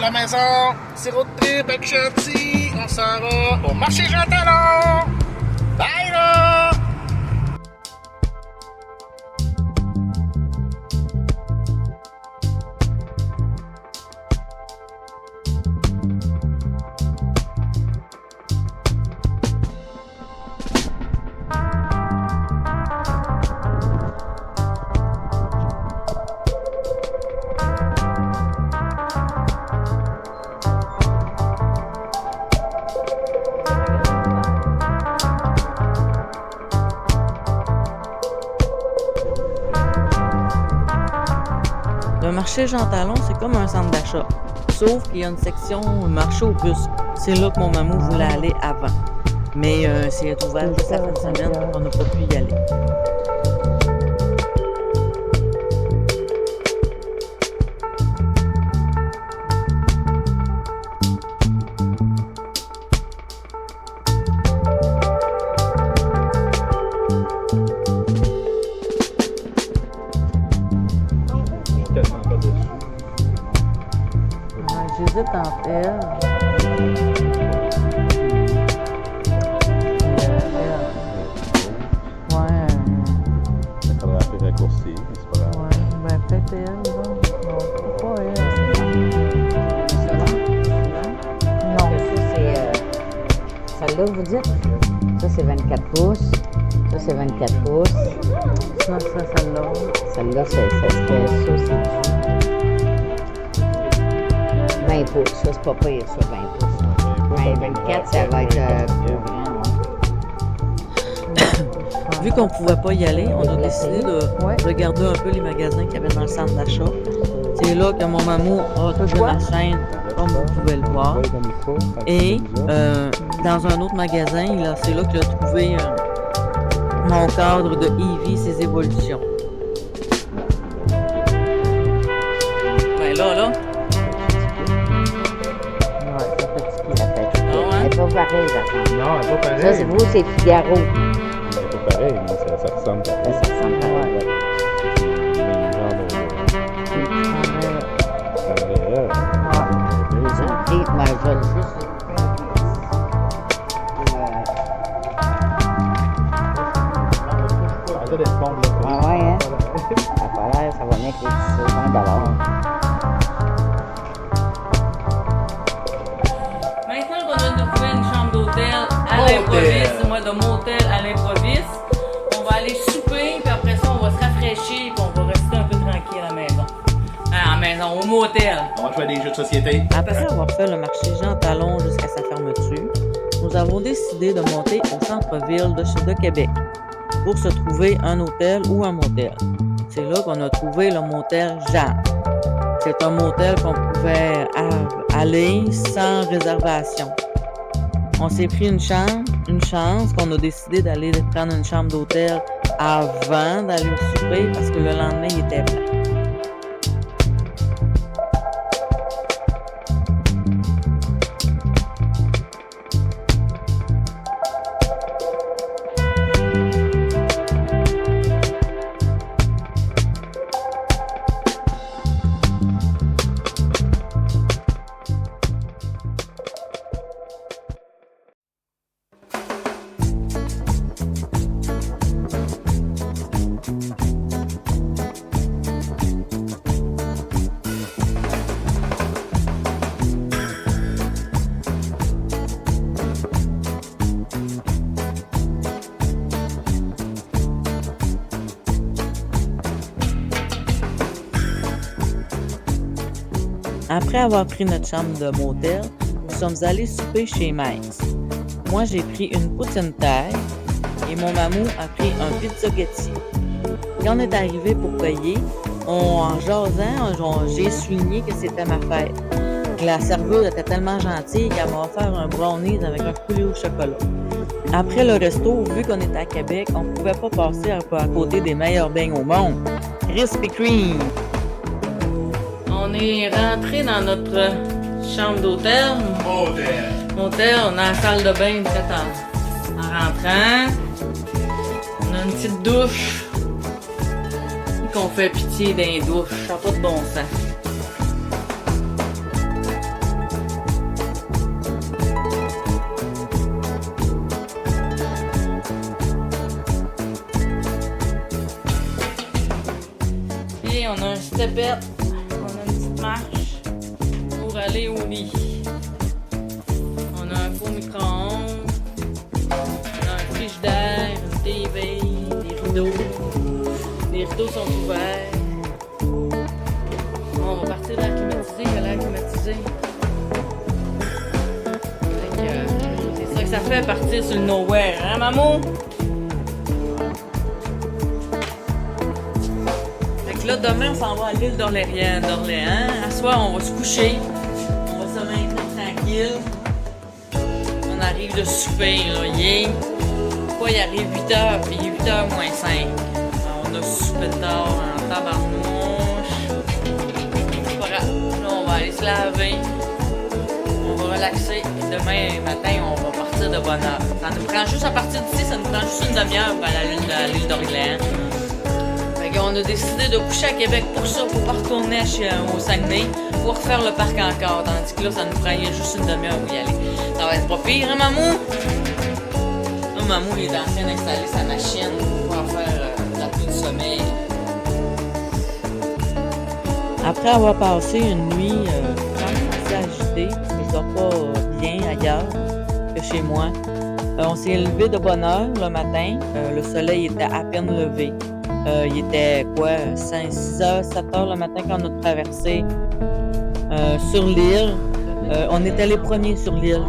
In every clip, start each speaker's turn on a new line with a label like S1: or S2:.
S1: la maison. C'est road trip avec Chanty. On s'en va au marché Jean Talon. Bye là!
S2: Le marché Jean Talon, c'est comme un centre d'achat. Sauf qu'il y a une section marché aux puces. C'est là que mon maman voulait aller avant. Mais c'est ouvert juste la fin de semaine, on n'a pas pu y aller. J'hésite entre elle. Ouais.
S3: Ça faudrait un peu raccourci, mais c'est pas grave.
S2: Ouais, ben peut-être elle, là. Non, pas elle. Non.
S4: Ça, c'est. Celle-là, vous dites? Ça, c'est 24 pouces. Ça, c'est 24 pouces.
S2: Ça, celle-là.
S4: Celle-là, ça serait. Ça, c'est. 20 pouces. Ça, c'est pas pire, ça, 20 pouces. Ouais, 24, ça va être plus grand.
S2: Vu qu'on pouvait pas y aller, on a décidé de regarder un peu les magasins qu'il y avait dans le centre d'achat. C'est là que mon maman a trouvé ma chaîne, comme vous pouvez le voir. Et dans un autre magasin, c'est là qu'il a trouvé mon cadre de Eevee, ses évolutions. Ben là.
S4: Ouais, ça fait petit. Ça fait petit. Elle n'est pas pareille, j'attends.
S3: Non, elle n'est pas pareille.
S4: Ça, c'est vous, c'est Figaro.
S3: Elle n'est pas pareille, mais ça ressemble à
S4: Ça ressemble à
S3: ouais.
S4: OK, moi, je vais juste... Ah ouais, hein? Ça a pas l'air, ça va mettre les petits 20 $.
S2: Maintenant qu'on a trouvé une chambre d'hôtel à l'improviste, moi de motel à l'improviste, on va aller souper, puis après ça, on va se rafraîchir, puis on va rester un peu tranquille à la maison. À la maison, au motel.
S1: On va jouer à des jeux de société.
S2: Après avoir fait le marché Jean Talon jusqu'à sa fermeture, nous avons décidé de monter au centre-ville de Québec pour se trouver un hôtel ou un motel. C'est là qu'on a trouvé le motel Jeanne. C'est un motel qu'on pouvait aller sans réservation. On s'est pris une chance qu'on a décidé d'aller prendre une chambre d'hôtel avant d'aller au souper parce que le lendemain, il était plein. Après avoir pris notre chambre de motel, nous sommes allés souper chez Max. Moi, j'ai pris une poutine taille et mon mamou a pris un pizza-ghetti. Quand on est arrivé pour payer, en jasant, j'ai souligné que c'était ma fête. La serveuse était tellement gentille qu'elle m'a offert un brownies avec un poulet au chocolat. Après le resto, vu qu'on était à Québec, on ne pouvait pas passer à côté des meilleurs beignes au monde. Krispy Kreme! On est rentré dans notre chambre d'hôtel. Motel, on a la salle de bain en rentrant. On a une petite douche. Qu'on fait pitié dans les douches. Ça n'a pas de bon sens. on a un stepette, on a une petite marche pour aller au lit. On a un four micro-ondes, on a un frigidaire, une TV, des rideaux. Les rideaux sont ouverts. Bon, on va partir de l'air climatisé, il y a l'air climatisé. C'est ça que ça fait partir sur le nowhere, hein maman? Fait que là, demain, on s'en va à l'île d'Orléans. À soir, on va se coucher. On va se maintenir tranquille. On arrive de souper, là. Quoi, il arrive 8h, puis il est 8h moins 5. Alors, on a soupé tard, en tabarnouche. C'est pas grave. Là, on va aller se laver. On va relaxer. Puis demain matin, on va partir de bonne heure. Ça nous prend juste à partir d'ici, ça nous prend juste une demi-heure pour aller à l'île d'Orléans. On a décidé de coucher à Québec pour ça, pour pas retourner au Saguenay, pour refaire le parc encore, tandis que là, ça nous prendrait juste une demi-heure pour y aller. Ça va être pas pire, hein, Mamou? Là, Mamou, il est en train d'installer sa machine pour pouvoir faire la pluie de sommeil. Après avoir passé une nuit quand même assez agitée, je dors pas bien ailleurs que chez moi, on s'est levé de bonne heure le matin. Le soleil était à peine levé. Il était 6h, 7h le matin quand on a traversé sur l'île. On était les premiers sur l'île.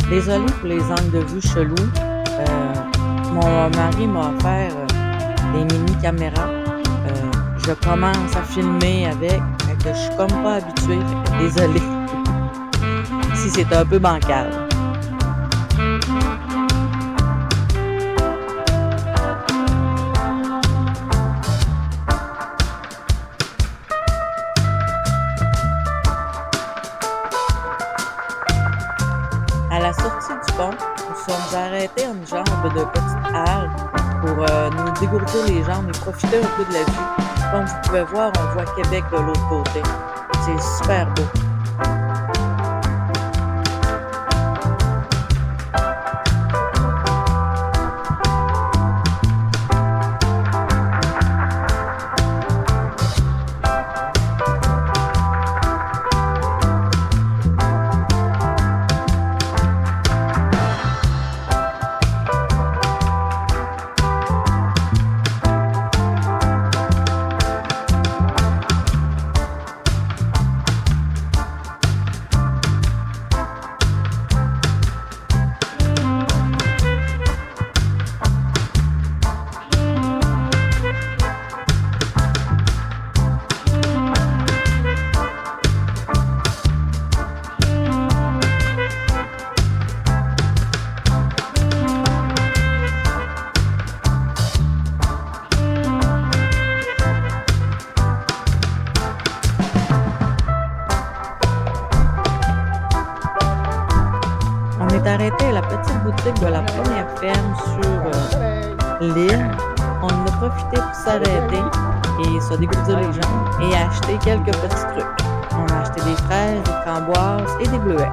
S2: Désolée pour les angles de vue chelous. Mon mari m'a offert des mini-caméras. Je commence à filmer avec, fait que je suis comme pas habituée. Désolée si c'est un peu bancal. À la sortie du pont, nous sommes arrêtés en jambe de petites halles pour nous dégourdir les jambes et profiter un peu de la vue. Comme vous pouvez voir, on voit Québec de l'autre côté. C'est super beau. s'est arrêté à la petite boutique de la première ferme sur l'île. On en a profité pour s'arrêter et se dégourdir les jambes et acheter quelques petits trucs. On a acheté des fraises, des framboises et des bleuets.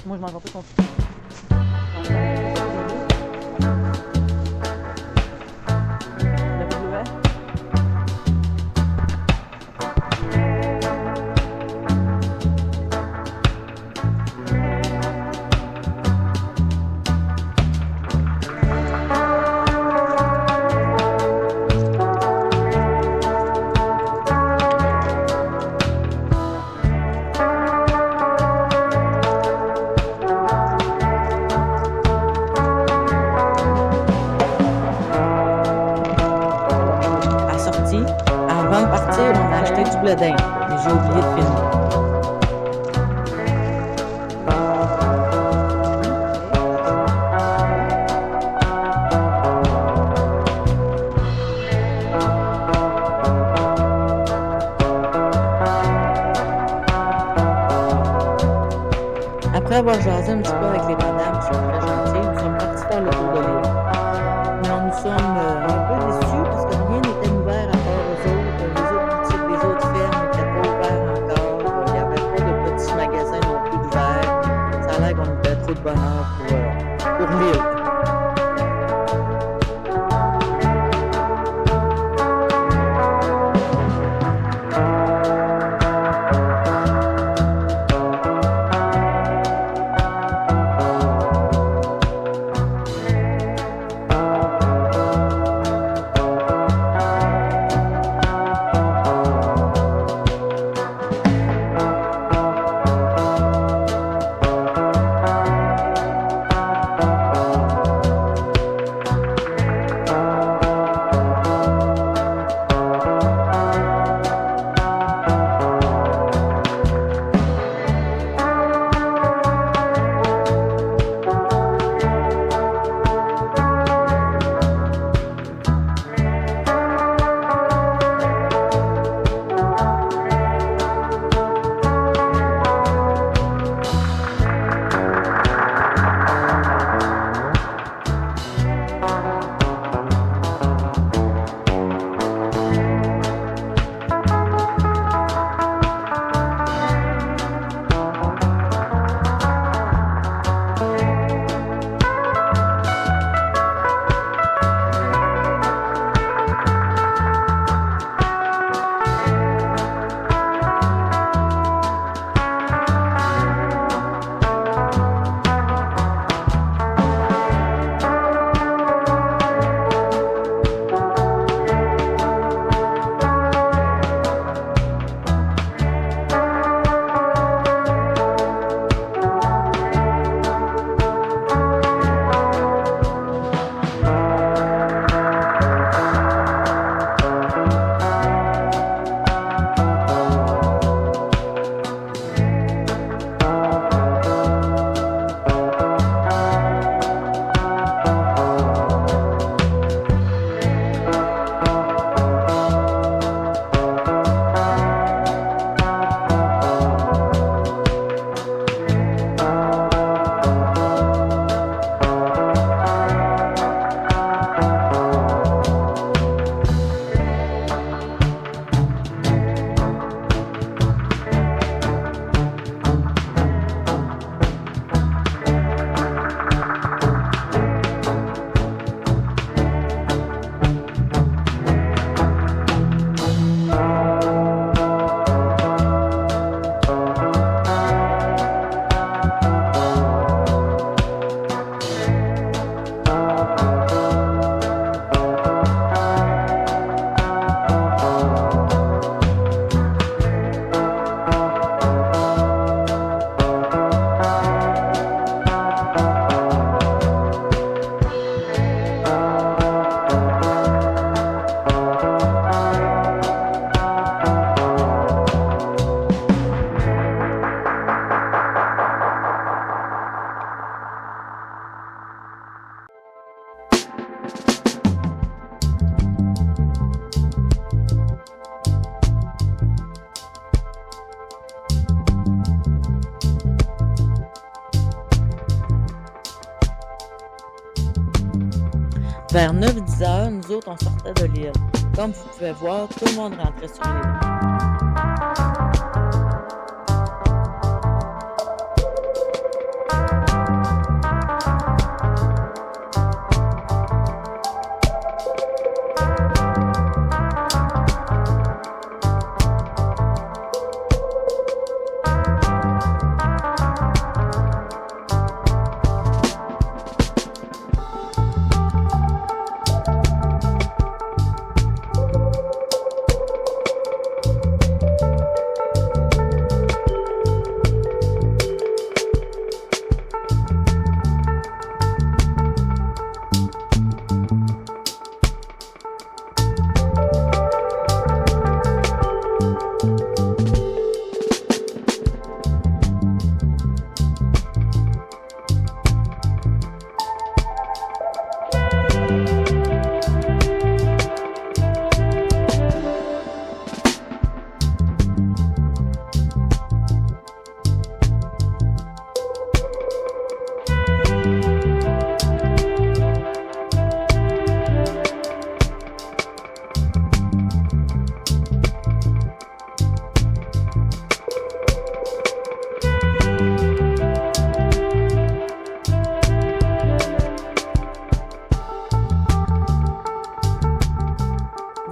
S2: Moi, je mange un peu ton Avant de partir, on a acheté du blé d'Inde, mais j'ai oublié de filmer. Après avoir jasé un petit peu avec les madames qui sont très gentilles, nous sommes partis faire le tour de l'île. Mais nous sommes un peu déçus parce que rien n'était ouvert à part les autres boutiques, les autres Vers 9-10 heures, nous autres, on sortait de l'île. Comme vous pouvez voir, tout le monde rentrait sur l'île.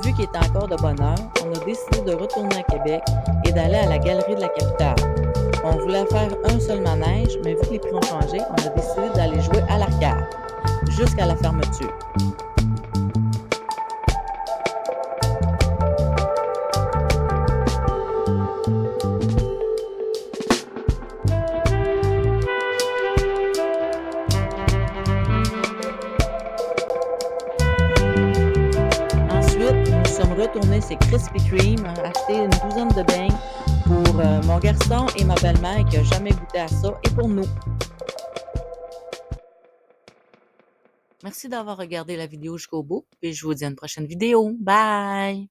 S2: Vu qu'il était encore de bonne heure, on a décidé de retourner à Québec et d'aller à la galerie de la capitale. On voulait faire un seul manège, mais vu que les prix ont changé, on a décidé d'aller jouer à l'arcade, jusqu'à la fermeture. Ensuite, nous sommes retournés chez Krispy Kreme, acheter une douzaine de beignes pour mon garçon et ma belle-mère qui n'a jamais goûté à ça, et pour nous. Merci d'avoir regardé la vidéo jusqu'au bout, et je vous dis à une prochaine vidéo. Bye!